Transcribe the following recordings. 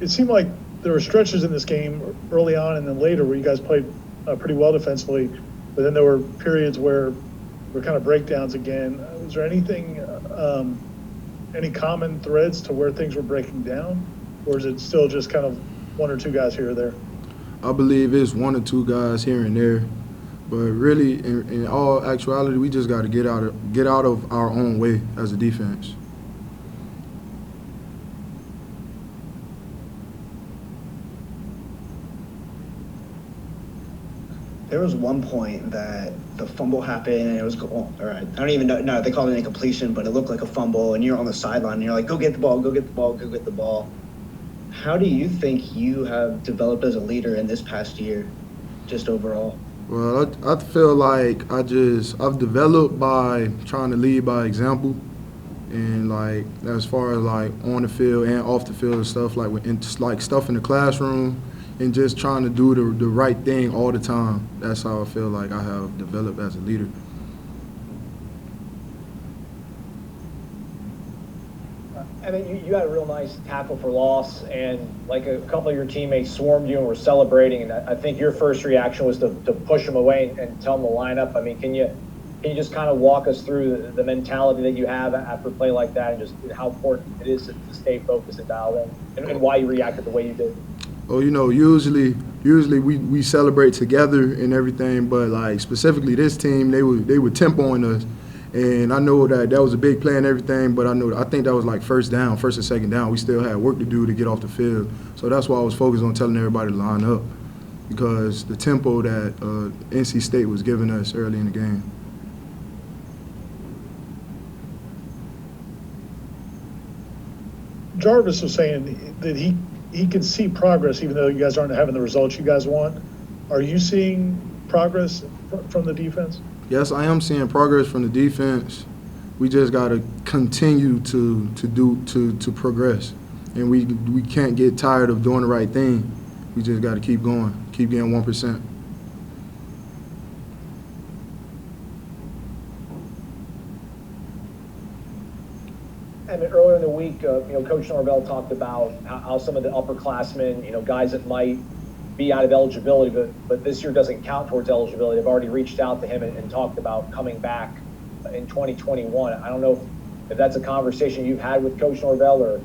it seemed like there were stretches in this game early on and then later where you guys played pretty well defensively, but then there were periods where were kind of breakdowns again. Was there anything, any common threads to where things were breaking down, or is it still just kind of one or two guys here or there? I believe it's one or two guys here and there, but really, in all actuality, we just got to get out of our own way as a defense. There was one point that the fumble happened and it was, all right, I don't even know, no, they called it an incompletion, but it looked like a fumble and you're on the sideline and you're like, go get the ball, go get the ball, go get the ball. How do you think you have developed as a leader in this past year, just overall? Well, I feel like I've developed by trying to lead by example, and like as far as like on the field and off the field and stuff, like stuff in the classroom, and just trying to do the right thing all the time. That's how I feel like I have developed as a leader. I mean, you had a real nice tackle for loss, and like a couple of your teammates swarmed you and were celebrating, and I think your first reaction was to push them away and tell them to line up. I mean, can you just kind of walk us through the mentality that you have after a play like that, and just how important it is to stay focused and dialed in, and why you reacted the way you did? Oh, usually we celebrate together and everything, but like specifically this team, they would tempo on us. And I know that was a big play and everything, but I think that was like first and second down. We still had work to do to get off the field. So that's why I was focused on telling everybody to line up, because the tempo that NC State was giving us early in the game. Jarvis was saying that he can see progress even though you guys aren't having the results you guys want. Are you seeing progress from the defense? Yes, I am seeing progress from the defense. We just got to continue to progress, and we can't get tired of doing the right thing. We just got to keep going, keep getting 1%. And earlier in the week, Coach Norvell talked about how some of the upperclassmen, guys that might be out of eligibility, but this year doesn't count towards eligibility. They've already reached out to him and talked about coming back in 2021. I don't know if that's a conversation you've had with Coach Norvell, or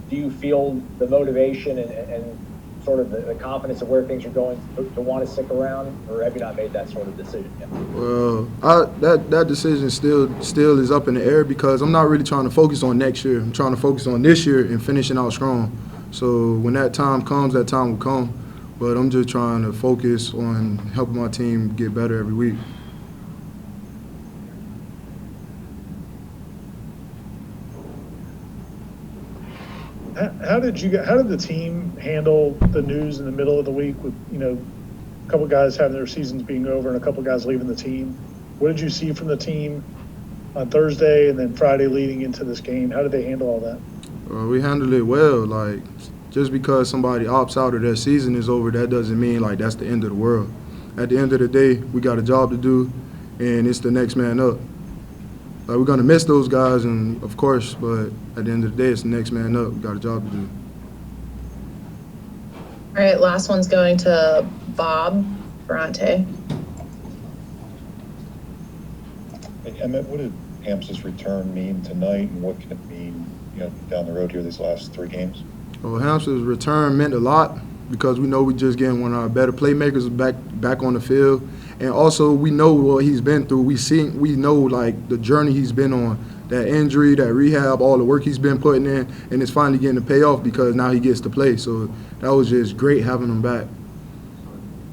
do you feel the motivation and sort of the confidence of where things are going to want to stick around, or have you not made that sort of decision yet? Well, that decision still is up in the air, because I'm not really trying to focus on next year. I'm trying to focus on this year and finishing out strong. So when that time comes, that time will come. But I'm just trying to focus on helping my team get better every week. How did the team handle the news in the middle of the week with, a couple guys having their seasons being over and a couple guys leaving the team? What did you see from the team on Thursday and then Friday leading into this game? How did they handle all that? We handled it well. Like, just because somebody opts out or their season is over, that doesn't mean like that's the end of the world. At the end of the day, we got a job to do, and it's the next man up. Like, we're gonna miss those guys, and of course, but at the end of the day, it's the next man up. We got a job to do. All right, last one's going to Bob Ferrante. Hey, Emmett, what did Hamps's return mean tonight, and what can it mean, down the road here these last 3 games? Well, Hamps's return meant a lot, because we know we just getting one of our better playmakers back on the field, and also we know what he's been through. We know like the journey he's been on, that injury, that rehab, all the work he's been putting in, and it's finally getting to pay off because now he gets to play. So that was just great having him back.